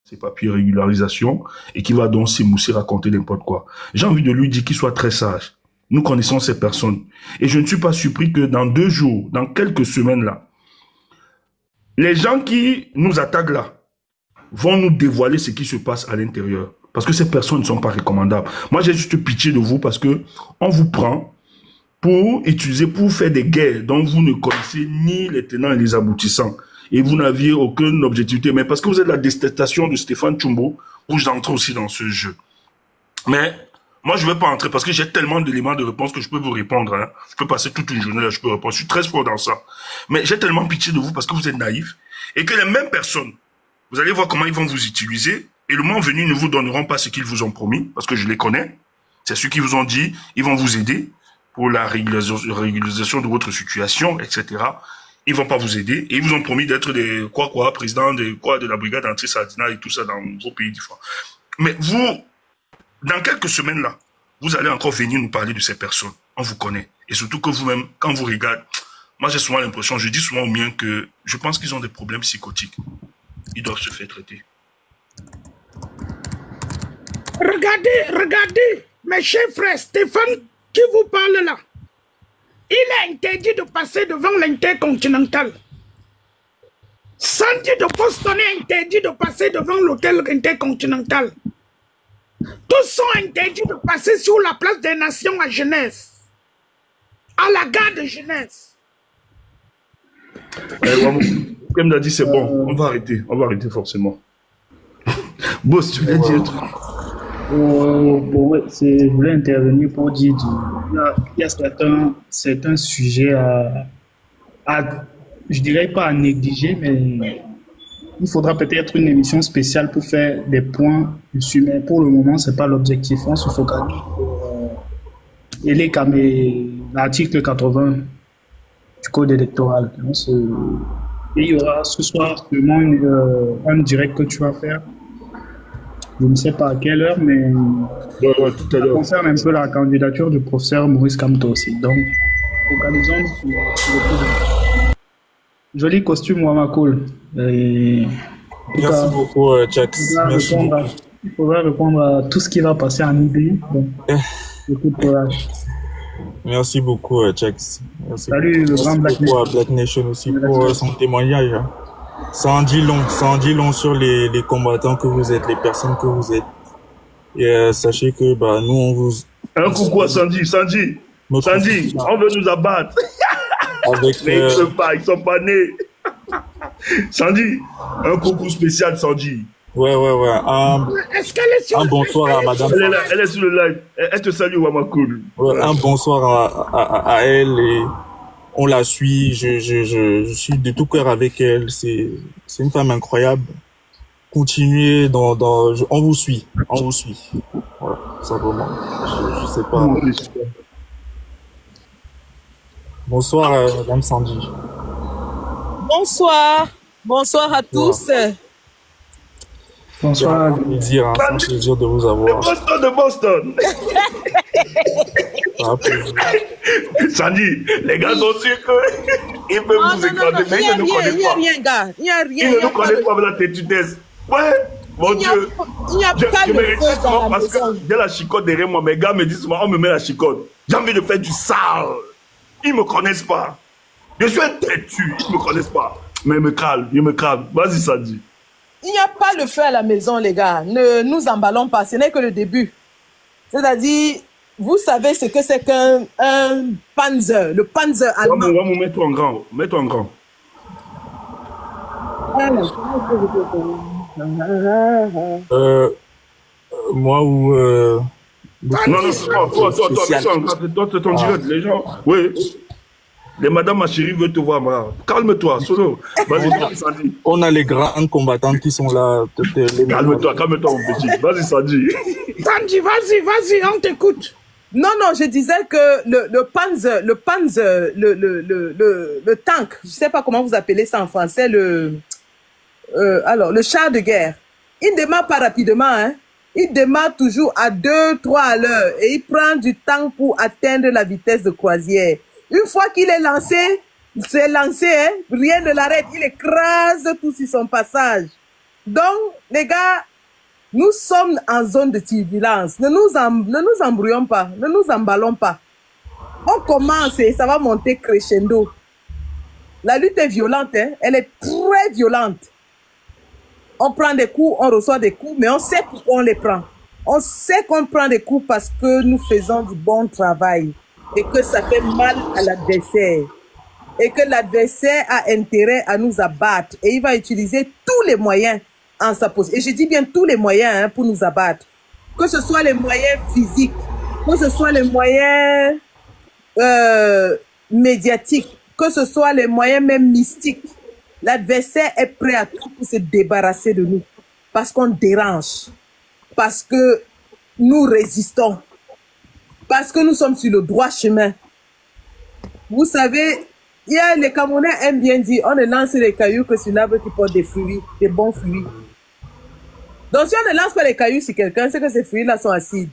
ses papiers régularisation et qui va donc s'émousser, raconter n'importe quoi. J'ai envie de lui dire qu'il soit très sage. Nous connaissons ces personnes. Et je ne suis pas surpris que dans 2 jours, dans quelques semaines là, les gens qui nous attaquent là vont nous dévoiler ce qui se passe à l'intérieur. Parce que ces personnes ne sont pas recommandables. Moi, j'ai juste pitié de vous parce que on vous prend pour utiliser, pour faire des guerres dont vous ne connaissez ni les tenants et les aboutissants. Et vous n'aviez aucune objectivité. Mais parce que vous êtes la détestation de Stéphane Tchombo, vous entrez aussi dans ce jeu. Mais moi, je ne vais pas entrer parce que j'ai tellement d'éléments de réponse que je peux vous répondre. Hein. Je peux passer toute une journée là, je peux répondre. Je suis très fort dans ça. Mais j'ai tellement pitié de vous parce que vous êtes naïfs et que les mêmes personnes, vous allez voir comment ils vont vous utiliser et le moment venu, ils ne vous donneront pas ce qu'ils vous ont promis parce que je les connais. C'est ceux qui vous ont dit, ils vont vous aider pour la régularisation de votre situation, etc. Ils vont pas vous aider et ils vous ont promis d'être des président de la brigade anti-Sardina et tout ça dans vos pays différents. Mais vous, dans quelques semaines là, vous allez encore venir nous parler de ces personnes. On vous connaît. Et surtout que vous-même, quand vous regardez, moi j'ai souvent l'impression, je dis souvent aux miens que je pense qu'ils ont des problèmes psychotiques. Ils doivent se faire traiter. Regardez, mes chers frères, Stéphane qui vous parle là, il est interdit de passer devant l'Intercontinental. Sandy de Boston est interdit de passer devant l'hôtel Intercontinental. Tous sont interdits de passer sur la place des Nations à Genève, à la gare de Genève. Comme l'a dit, c'est bon, on va arrêter forcément. Boss, tu voulais dire un truc? Je voulais intervenir pour dire il y a certains sujets je dirais pas à négliger, mais il faudra peut-être une émission spéciale pour faire des points dessus, mais pour le moment, c'est pas l'objectif. On se focalise sur l'article 80 du code électoral. Et il y aura ce soir sûrement un direct que tu vas faire. Je ne sais pas à quelle heure, mais tout à l'heure. Ça concerne un peu la candidature du professeur Maurice Kamto aussi. Donc, focalisons sur le coup. Joli costume, Wamakoul. Merci beaucoup, Jax. Il faudra répondre à tout ce qui va passer en IBI. Donc, beaucoup de courage. Merci beaucoup, Jax. Salut, le grand Black Nation. Black Nation aussi pour son témoignage. Ça en dit long sur les combattants que vous êtes, les personnes que vous êtes. Et sachez que nous on vous... Un coucou à Sandy, on veut nous abattre. Mais ils sont pas nés. Sandy, un coucou spécial Sandy. Ouais. Est-ce qu'elle est sur un bonsoir à madame. Elle est sur le live. Elle te salue, Wamakoul. Ouais, un bonsoir à elle et on la suit. Je suis de tout cœur avec elle. C'est une femme incroyable. Continuez on vous suit. Voilà, simplement. Je sais pas. Bonsoir, madame Sandy. Bonsoir à tous. Bonsoir. C'est un plaisir de vous avoir. De Boston. Sandy, les gars sont sûrs qu'ils peuvent vous écraser, mais ils ne nous connaissent pas. Il n'y a rien. Ils ne nous connaissent pas avec la têtudesse. Ouais, mon Dieu. Il n'y a pas de feu dans la parce que j'ai la chicotte derrière moi. Mes gars me disent souvent, on me met la chicotte. J'ai envie de faire du sale. Ils ne me connaissent pas. Je suis un têtu. Ils ne me connaissent pas. Mais ils me calment. Vas-y, Sandy. Il n'y a pas le feu à la maison, les gars. Ne nous emballons pas. Ce n'est que le début. C'est-à-dire, vous savez ce que c'est qu'un Panzer, le Panzer allemand. Mets-toi en grand. Mets-toi en grand. Moi ou... Non, c'est toi, c'est ton direct. Les gens, oui. Les madame ma chérie veulent te voir, calme-toi, solo. Vas-y, Sandy. On a les grands combattants qui sont là. Calme-toi, mon petit. Vas-y, Sandy. Sandy, vas-y, on t'écoute. Non, je disais que le Panzer, le tank, je ne sais pas comment vous appelez ça en français, alors, le char de guerre, il ne démarre pas rapidement, hein. Il démarre toujours à 2, 3 à l'heure et il prend du temps pour atteindre la vitesse de croisière. Une fois qu'il est lancé, hein, rien ne l'arrête. Il écrase tout sur son passage. Donc, les gars, nous sommes en zone de turbulence. Ne nous embrouillons pas, ne nous emballons pas. On commence et ça va monter crescendo. La lutte est violente, hein? Elle est très violente. On prend des coups, on reçoit des coups, mais on sait pourquoi on les prend. On sait qu'on prend des coups parce que nous faisons du bon travail et que ça fait mal à l'adversaire. Et que l'adversaire a intérêt à nous abattre. Et il va utiliser tous les moyens en sa position. Et je dis bien tous les moyens hein, pour nous abattre. Que ce soit les moyens physiques, que ce soit les moyens médiatiques, que ce soit les moyens même mystiques. L'adversaire est prêt à tout pour se débarrasser de nous. Parce qu'on dérange. Parce que nous résistons. Parce que nous sommes sur le droit chemin. Vous savez, les Camerounais aiment bien dire, on ne lance les cailloux que sur l'arbre qui porte des fruits, des bons fruits. Donc si on ne lance pas les cailloux sur quelqu'un, c'est que ces fruits-là sont acides.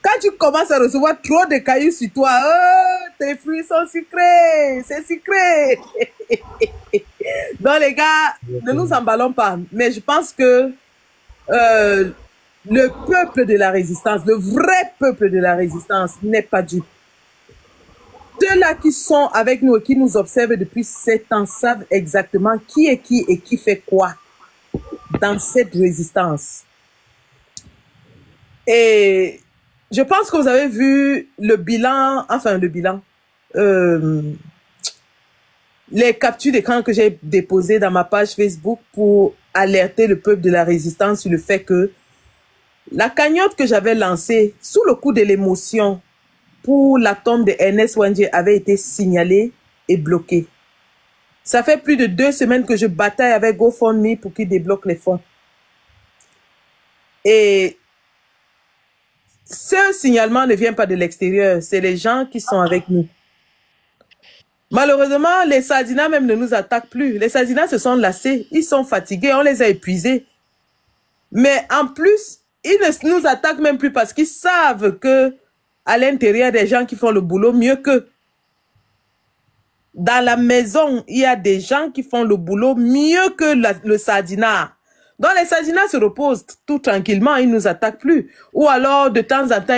Quand tu commences à recevoir trop de cailloux sur toi, oh, tes fruits sont sucrés, c'est sucré. Donc les gars, ne nous emballons pas. Mais je pense que le peuple de la résistance, le vrai peuple de la résistance n'est pas dupe. Ceux-là qui sont avec nous et qui nous observent depuis 7 ans savent exactement qui est qui et qui fait quoi dans cette résistance. Et je pense que vous avez vu le bilan, les captures d'écran que j'ai déposées dans ma page Facebook pour alerter le peuple de la résistance sur le fait que la cagnotte que j'avais lancée sous le coup de l'émotion pour la tombe de Ernest Ouandjé avait été signalée et bloquée. Ça fait plus de 2 semaines que je bataille avec GoFundMe pour qu'ils débloquent les fonds. Et ce signalement ne vient pas de l'extérieur, c'est les gens qui sont avec nous. Malheureusement, les Sardinas même ne nous attaquent plus. Les Sardinas se sont lassés, ils sont fatigués, on les a épuisés. Mais en plus, ils ne nous attaquent même plus parce qu'ils savent que à l'intérieur des gens qui font le boulot mieux qu'eux. Dans la maison, il y a des gens qui font le boulot mieux que le Sardinat. Donc les Sardinats se reposent tout tranquillement, ils ne nous attaquent plus. Ou alors, de temps en temps,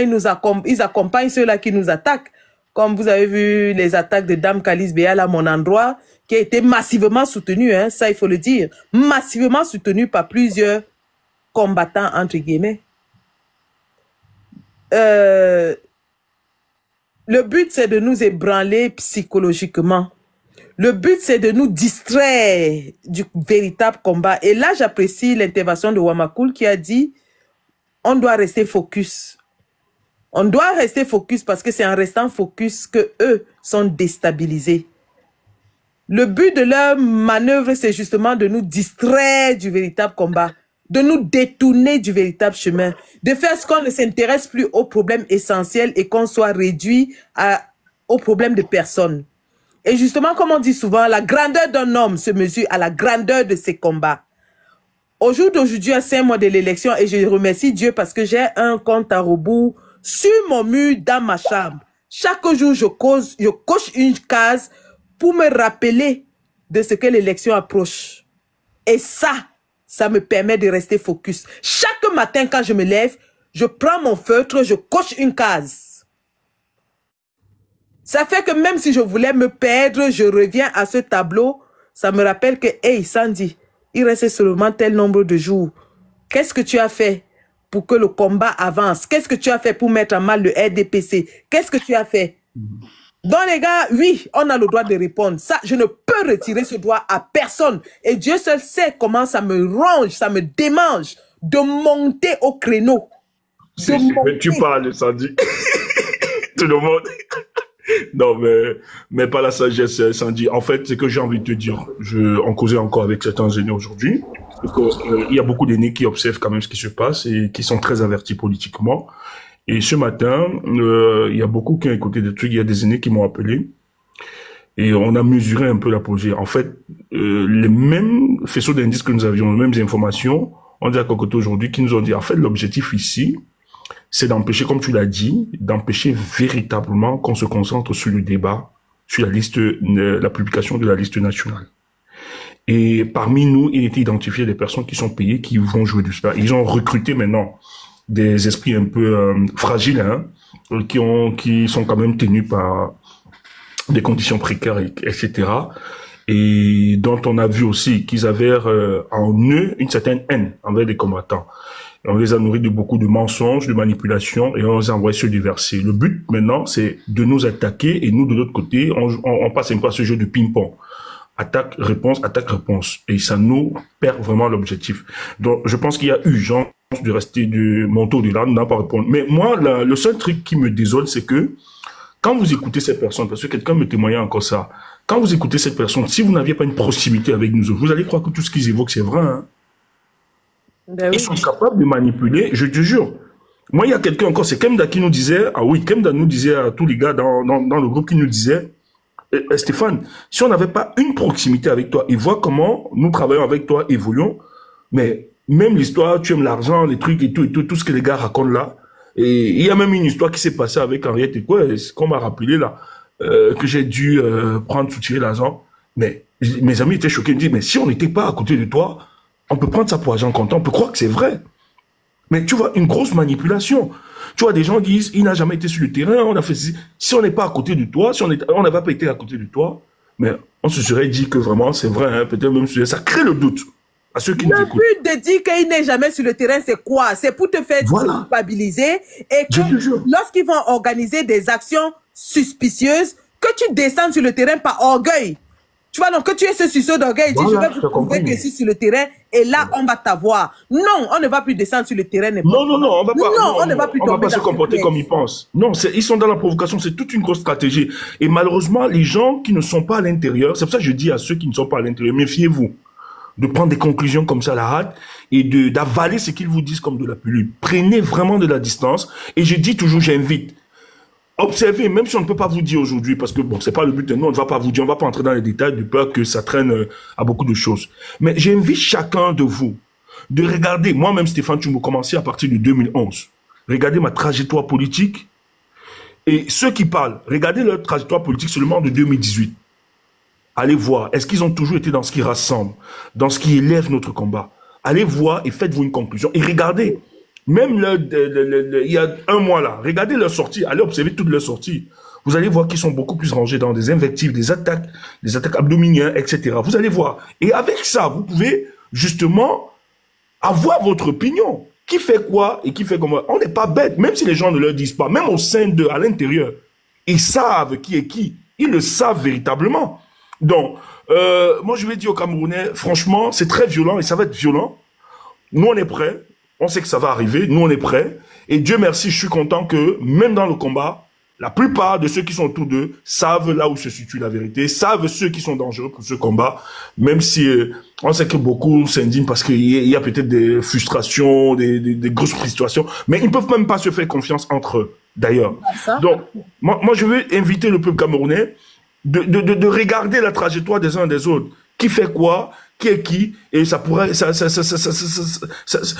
ils accompagnent ceux-là qui nous attaquent. Comme vous avez vu les attaques de Dame Kalice Béal à mon endroit, qui a été massivement soutenu, hein, ça il faut le dire, massivement soutenu par plusieurs combattants, entre guillemets. Le but, c'est de nous ébranler psychologiquement. Le but, c'est de nous distraire du véritable combat. Et là, j'apprécie l'intervention de Wamakoul qui a dit on doit rester focus. On doit rester focus parce que c'est en restant focus que eux sont déstabilisés. Le but de leur manœuvre, c'est justement de nous distraire du véritable combat, de nous détourner du véritable chemin, de faire ce qu'on ne s'intéresse plus aux problèmes essentiels et qu'on soit réduit aux problèmes de personnes. Et justement, comme on dit souvent, la grandeur d'un homme se mesure à la grandeur de ses combats. Au jour d'aujourd'hui, à 5 mois de l'élection, et je remercie Dieu parce que j'ai un compte à rebours sur mon mur dans ma chambre. Chaque jour, je coche une case pour me rappeler de ce que l'élection approche. Et ça me permet de rester focus. Chaque matin, quand je me lève, je prends mon feutre, je coche une case. Ça fait que même si je voulais me perdre, je reviens à ce tableau. Ça me rappelle que, hey, Sandy, il reste seulement tel nombre de jours. Qu'est-ce que tu as fait pour que le combat avance? Qu'est-ce que tu as fait pour mettre en mal le RDPC? Qu'est-ce que tu as fait? Donc les gars, oui, on a le droit de répondre. Ça, je ne peux retirer ce droit à personne. Et Dieu seul sait comment ça me ronge, ça me démange de monter au créneau. Mais tu parles, Sandy. Tout le monde. Non, mais pas la sagesse, Sandy. En fait, c'est que j'ai envie de te dire. On causait encore avec certains aînés aujourd'hui. Il y a beaucoup d'aînés qui observent quand même ce qui se passe et qui sont très avertis politiquement. Et ce matin, il y a beaucoup qui ont écouté des trucs. Il y a des aînés qui m'ont appelé. Et on a mesuré un peu l'apogée. En fait, les mêmes faisceaux d'indices que nous avions, les mêmes informations, on dit à Kokoto aujourd'hui, qui nous ont dit, en fait, l'objectif ici, c'est d'empêcher, comme tu l'as dit, d'empêcher véritablement qu'on se concentre sur le débat, sur la liste, la publication de la liste nationale. Et parmi nous, il était identifié des personnes qui sont payées, qui vont jouer du cela. Ils ont recruté maintenant des esprits un peu fragiles, hein, qui sont quand même tenus par des conditions précaires, etc. Et dont on a vu aussi qu'ils avaient en eux une certaine haine envers les combattants. Et on les a nourris de beaucoup de mensonges, de manipulations, et on les a envoyés se diverser. Le but maintenant, c'est de nous attaquer, et nous, de l'autre côté, on passe un peu à ce jeu de ping-pong. Attaque-réponse, attaque-réponse. Et ça nous perd vraiment l'objectif. Donc, je pense qu'il y a urgence de rester de mon tour de là, nous n'avons pas répondre. Mais moi, le seul truc qui me désole, c'est que quand vous écoutez cette personne, parce que quelqu'un me témoignait encore ça, quand vous écoutez cette personne, si vous n'aviez pas une proximité avec nous autres, vous allez croire que tout ce qu'ils évoquent, c'est vrai. Hein? Ben oui. Ils sont capables de manipuler, je te jure. Moi, il y a quelqu'un encore, c'est Kemda qui nous disait, ah oui, Kemda nous disait à tous les gars dans le groupe qui nous disait, Stéphane, si on n'avait pas une proximité avec toi et voir comment nous travaillons avec toi, évoluons, mais même l'histoire, tu aimes l'argent, les trucs et tout ce que les gars racontent là, et il y a même une histoire qui s'est passée avec Henriette et quoi, ce qu'on m'a rappelé là, que j'ai dû prendre, soutirer l'argent, mais mes amis étaient choqués, ils me disent, mais si on n'était pas à côté de toi, on peut prendre ça pour argent comptant, on peut croire que c'est vrai. Mais tu vois, une grosse manipulation. Tu vois, des gens disent, il n'a jamais été sur le terrain, on a fait si on n'est pas à côté de toi, si on n'avait pas été à côté de toi, mais on se serait dit que vraiment, c'est vrai, hein, peut-être même ça crée le doute à ceux qui nous écoutent. Le but de dire qu'il n'est jamais sur le terrain, c'est quoi? C'est pour te faire culpabiliser et que lorsqu'ils vont organiser des actions suspicieuses, que tu descends sur le terrain par orgueil. Tu vois, donc que tu es ce suceau d'orgueil, voilà, je vais vous prouver que je suis sur le terrain et là, on va t'avoir. Non, on ne va plus descendre sur le terrain. Non, on va pas. Non, on ne va plus on va pas se comporter comme ils pensent. Non, ils sont dans la provocation, c'est toute une grosse stratégie. Et malheureusement, les gens qui ne sont pas à l'intérieur, c'est pour ça que je dis à ceux qui ne sont pas à l'intérieur, méfiez-vous de prendre des conclusions comme ça à la hâte et d'avaler ce qu'ils vous disent comme de la pilule. Prenez vraiment de la distance et je dis toujours, j'invite. Observez, même si on ne peut pas vous dire aujourd'hui, parce que bon, c'est pas le but de nous, on ne va pas vous dire, on va pas entrer dans les détails de peur que ça traîne à beaucoup de choses. Mais j'invite chacun de vous de regarder, moi-même Stéphane, tu me commençais à partir de 2011. Regardez ma trajectoire politique et ceux qui parlent, regardez leur trajectoire politique seulement de 2018. Allez voir, est-ce qu'ils ont toujours été dans ce qui rassemble, dans ce qui élève notre combat? Allez voir et faites-vous une conclusion et regardez. Même il y a un mois là, regardez leurs sorties, allez observer toutes leurs sorties. Vous allez voir qu'ils sont beaucoup plus rangés dans des invectives, des attaques abdominales, etc. Vous allez voir. Et avec ça, vous pouvez justement avoir votre opinion. Qui fait quoi et qui fait comment? On n'est pas bête, même si les gens ne le disent pas, même au sein d'eux, à l'intérieur. Ils savent qui est qui. Ils le savent véritablement. Donc, moi je vais dire aux Camerounais, franchement, c'est très violent et ça va être violent. Nous, on est prêts. On sait que ça va arriver, nous on est prêts. Et Dieu merci, je suis content que même dans le combat, la plupart de ceux qui sont autour d'eux savent là où se situe la vérité, savent ceux qui sont dangereux pour ce combat, même si on sait que beaucoup s'indignent parce qu'il y a peut-être des frustrations, des grosses frustrations, mais ils ne peuvent même pas se faire confiance entre eux, d'ailleurs. Donc, moi je veux inviter le peuple camerounais de regarder la trajectoire des uns et des autres. Qui fait quoi? Qui est qui? Et ça pourrait,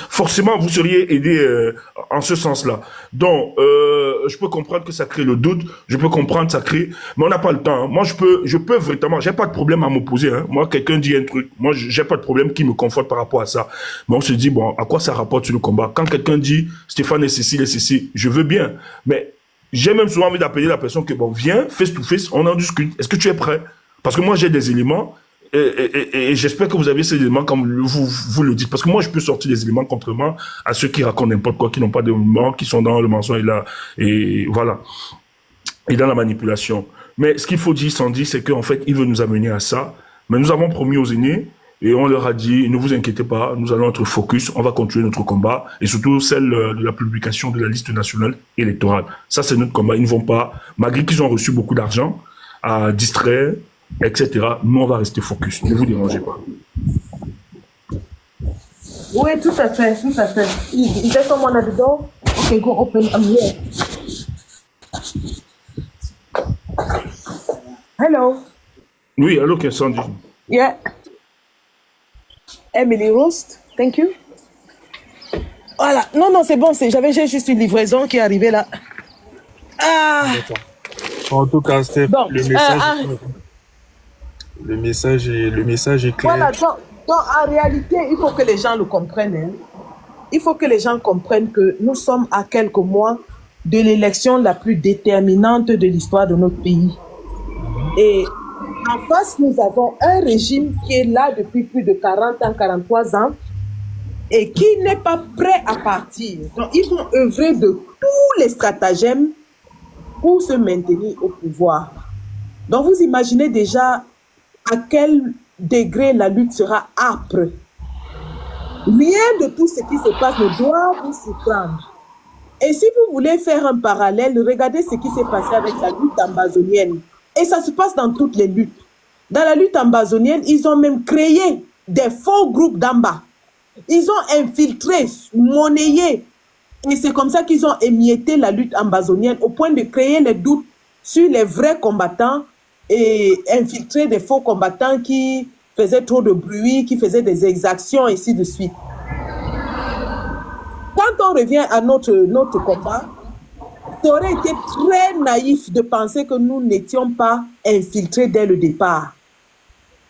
forcément, vous seriez aidé en ce sens-là. Donc, je peux comprendre que ça crée le doute, je peux comprendre ça crée, mais on n'a pas le temps. Hein. Moi, je peux vraiment, j'ai pas de problème à m'opposer. Hein. Moi, quelqu'un dit un truc, moi, j'ai pas de problème qui me conforte par rapport à ça. Mais on se dit, bon, à quoi ça rapporte sur le combat? Quand quelqu'un dit, Stéphane est ceci, je veux bien. Mais j'ai même souvent envie d'appeler la personne que, bon, viens, face to face, on en discute. Est-ce que tu es prêt? Parce que moi, j'ai des éléments. Et j'espère que vous avez ces éléments comme vous le dites. Parce que moi, je peux sortir des éléments contrairement à ceux qui racontent n'importe quoi, qui n'ont pas d'éléments, qui sont dans le mensonge et voilà. Et dans la manipulation. Mais ce qu'il faut dire sans dire, c'est qu'en fait, il veut nous amener à ça. Mais nous avons promis aux aînés et on leur a dit, ne vous inquiétez pas, nous allons être focus, on va continuer notre combat et surtout celle de la publication de la liste nationale électorale. Ça, c'est notre combat. Ils ne vont pas, malgré qu'ils ont reçu beaucoup d'argent, à distraire, etc. Nous, on va rester focus. Ne vous dérangez pas. Oui, tout à fait, tout à fait. Is there someone at the door? Okay, go open. I'm here. Hello. Oui, allô, Sandy. Yeah. Emily Roast, thank you. Voilà. Non, c'est bon. J'ai juste une livraison qui est arrivée là. Ah. En tout cas, Steph, le message... le message est clair. Voilà, donc en réalité, il faut que les gens le comprennent. Hein. Il faut que les gens comprennent que nous sommes à quelques mois de l'élection la plus déterminante de l'histoire de notre pays. Et en face, nous avons un régime qui est là depuis plus de 40 ans, 43 ans, et qui n'est pas prêt à partir. Donc, ils vont œuvrer de tous les stratagèmes pour se maintenir au pouvoir. Donc, vous imaginez déjà à quel degré la lutte sera âpre. Rien de tout ce qui se passe ne doit vous surprendre. Et si vous voulez faire un parallèle, regardez ce qui s'est passé avec la lutte amazonienne. Et ça se passe dans toutes les luttes. Dans la lutte amazonienne, ils ont même créé des faux groupes d'Amba. Ils ont infiltré, monnayé. Et c'est comme ça qu'ils ont émietté la lutte amazonienne au point de créer les doutes sur les vrais combattants et infiltrer des faux combattants qui faisaient trop de bruit, qui faisaient des exactions, et ainsi de suite. Quand on revient à notre combat, ça aurait été très naïf de penser que nous n'étions pas infiltrés dès le départ.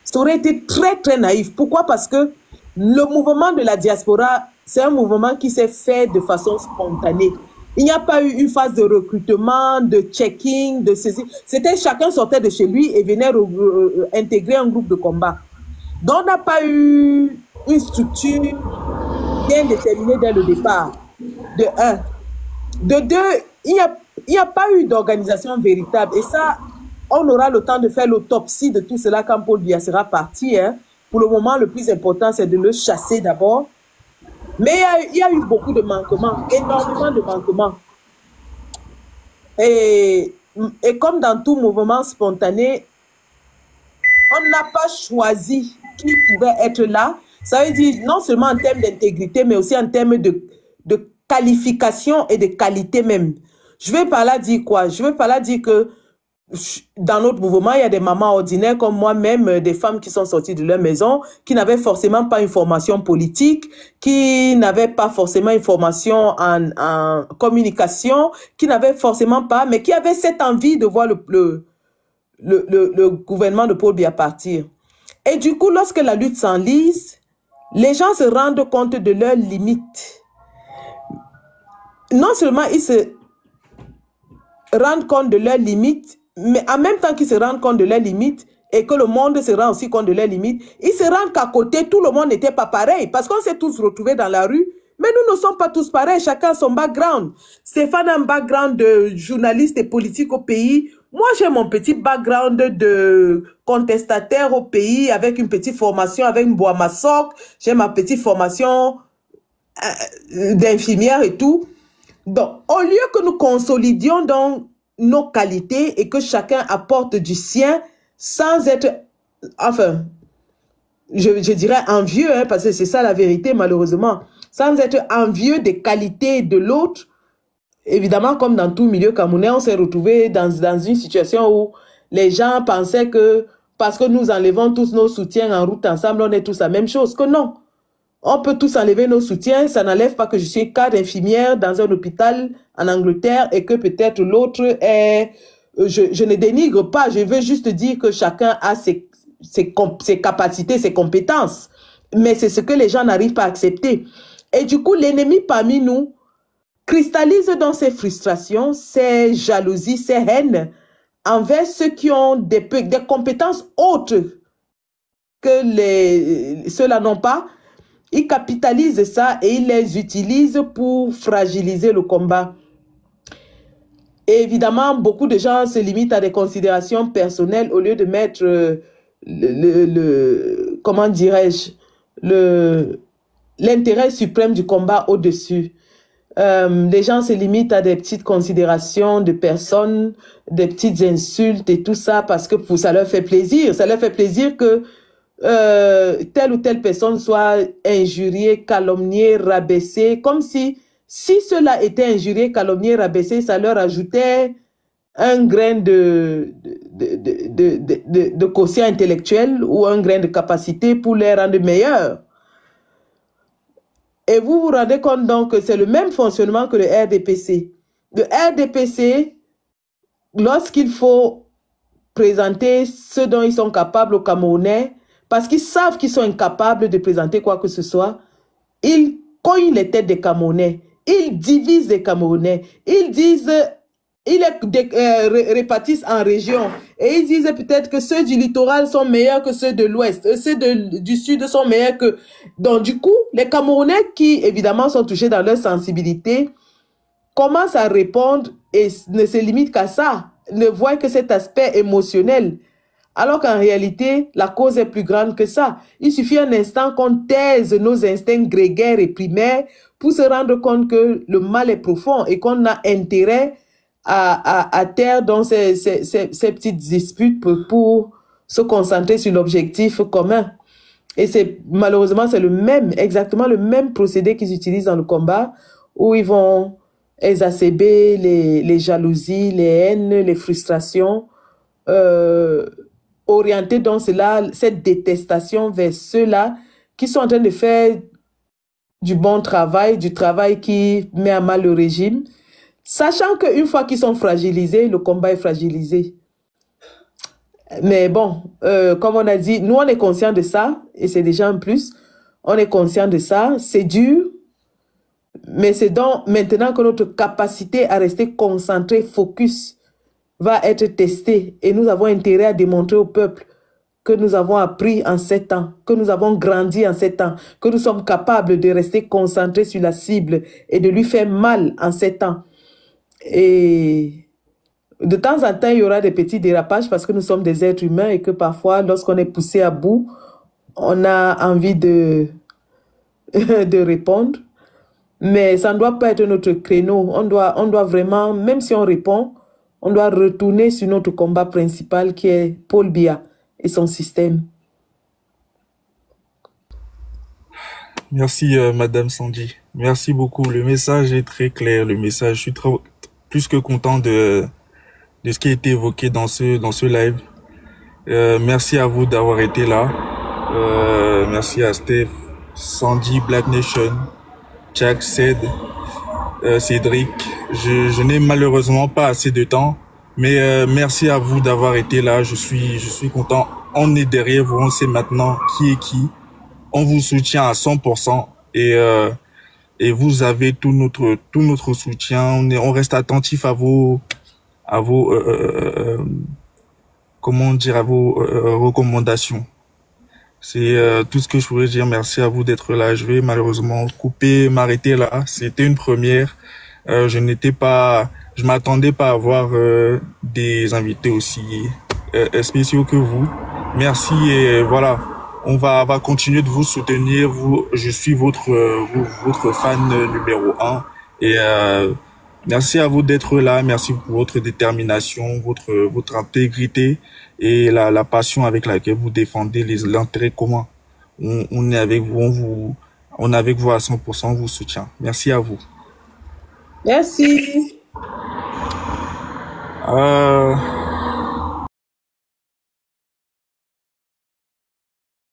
Ça aurait été très, très naïf. Pourquoi? Parce que le mouvement de la diaspora, c'est un mouvement qui s'est fait de façon spontanée. Il n'y a pas eu une phase de recrutement, de checking, de ceci. C'était chacun sortait de chez lui et venait intégrer un groupe de combat. Donc, on n'a pas eu une structure bien déterminée dès le départ, de un. De deux, il n'y a pas eu d'organisation véritable. Et ça, on aura le temps de faire l'autopsie de tout cela quand Paul Biya sera parti. Hein. Pour le moment, le plus important, c'est de le chasser d'abord. Mais il y a eu beaucoup de manquements, énormément de manquements. Et comme dans tout mouvement spontané, on n'a pas choisi qui pouvait être là. Ça veut dire non seulement en termes d'intégrité, mais aussi en termes de qualification et de qualité même. Je vais par là dire quoi? Je vais par là dire que dans notre mouvement, il y a des mamans ordinaires comme moi-même, des femmes qui sont sorties de leur maison, qui n'avaient forcément pas une formation politique, qui n'avaient pas forcément une formation en communication, qui n'avaient forcément pas, mais qui avaient cette envie de voir le gouvernement de Paul Biya partir. Et du coup, lorsque la lutte s'enlise, les gens se rendent compte de leurs limites. Non seulement ils se rendent compte de leurs limites, mais en même temps qu'ils se rendent compte de leurs limites et que le monde se rend aussi compte de leurs limites, ils se rendent qu'à côté, tout le monde n'était pas pareil. Parce qu'on s'est tous retrouvés dans la rue, mais nous ne sommes pas tous pareils, chacun son background. Stéphane a un background de journaliste et politique au pays. Moi, j'ai mon petit background de contestataire au pays avec une petite formation avec une bois-maçoc. J'ai ma petite formation d'infirmière et tout. Donc, au lieu que nous consolidions dans nos qualités et que chacun apporte du sien sans être, enfin, je dirais envieux, hein, parce que c'est ça la vérité malheureusement, sans être envieux des qualités de l'autre, évidemment comme dans tout milieu camerounais, on s'est retrouvé dans une situation où les gens pensaient que parce que nous enlevons tous nos soutiens en route ensemble, on est tous la même chose, que non. On peut tous enlever nos soutiens, ça n'enlève pas que je suis cadre infirmière dans un hôpital en Angleterre et que peut-être l'autre est... Je ne dénigre pas, je veux juste dire que chacun a ses capacités, ses compétences. Mais c'est ce que les gens n'arrivent pas à accepter. Et du coup, l'ennemi parmi nous cristallise dans ses frustrations, ses jalousies, ses haines envers ceux qui ont des compétences autres que ceux-là n'ont pas. Ils capitalisent ça et ils les utilisent pour fragiliser le combat. Et évidemment, beaucoup de gens se limitent à des considérations personnelles au lieu de mettre comment dirais-je, l'intérêt suprême du combat au-dessus. Les gens se limitent à des petites considérations de personnes, des petites insultes et tout ça parce que ça leur fait plaisir. Ça leur fait plaisir que telle ou telle personne soit injuriée, calomniée, rabaissée, comme si cela était injurié, calomnié, rabaissé, ça leur ajoutait un grain de quotient intellectuel ou un grain de capacité pour les rendre meilleurs. Et vous vous rendez compte donc que c'est le même fonctionnement que le RDPC. Le RDPC, lorsqu'il faut présenter ce dont ils sont capables aux Camerounais, parce qu'ils savent qu'ils sont incapables de présenter quoi que ce soit, ils cognent les têtes des Camerounais, ils divisent les Camerounais, ils disent, ils les répartissent en régions, et ils disent peut-être que ceux du littoral sont meilleurs que ceux de l'ouest, ceux du sud sont meilleurs que... Donc du coup, les Camerounais qui évidemment sont touchés dans leur sensibilité, commencent à répondre et ne se limitent qu'à ça, ne voient que cet aspect émotionnel. Alors qu'en réalité, la cause est plus grande que ça. Il suffit un instant qu'on taise nos instincts grégaires et primaires pour se rendre compte que le mal est profond et qu'on a intérêt à taire dans ces petites disputes pour se concentrer sur l'objectif commun. Et malheureusement, c'est exactement le même procédé qu'ils utilisent dans le combat, où ils vont exacerber les jalousies, les haines, les frustrations, orienter dans cette détestation vers ceux-là qui sont en train de faire du bon travail, du travail qui met à mal le régime, sachant qu'une fois qu'ils sont fragilisés, le combat est fragilisé. Mais bon, comme on a dit, nous on est conscients de ça, et c'est déjà un plus, on est conscients de ça, c'est dur, mais c'est donc maintenant que notre capacité à rester concentré, focus, va être testée. Et nous avons intérêt à démontrer au peuple que nous avons appris en 7 ans, que nous avons grandi en 7 ans, que nous sommes capables de rester concentrés sur la cible et de lui faire mal en 7 ans. Et de temps en temps, il y aura des petits dérapages parce que nous sommes des êtres humains et que parfois, lorsqu'on est poussé à bout, on a envie de répondre. Mais ça ne doit pas être notre créneau. On doit vraiment, même si on répond, on doit retourner sur notre combat principal qui est Paul Biya et son système. Merci, Madame Sandy. Merci beaucoup. Le message est très clair. Le message, je suis plus que content de ce qui a été évoqué dans ce live. Merci à vous d'avoir été là. Merci à Steph, Sandy, Black Nation, Jack, Ced, Cédric. Je n'ai malheureusement pas assez de temps, mais merci à vous d'avoir été là. Je suis content. On est derrière vous, on sait maintenant qui est qui. On vous soutient à 100% et vous avez tout notre soutien. On reste attentif à vos comment dire, à vos recommandations. C'est tout ce que je voulais dire. Merci à vous d'être là. Je vais malheureusement m'arrêter là. C'était une première. Je m'attendais pas à avoir des invités aussi spéciaux que vous. Merci et voilà. On va continuer de vous soutenir. Je suis votre fan numéro 1 et merci à vous d'être là. Merci pour votre détermination, votre intégrité et la passion avec laquelle vous défendez l'intérêt commun. On est avec vous, on est avec vous à 100%, on vous soutient. Merci à vous. Merci.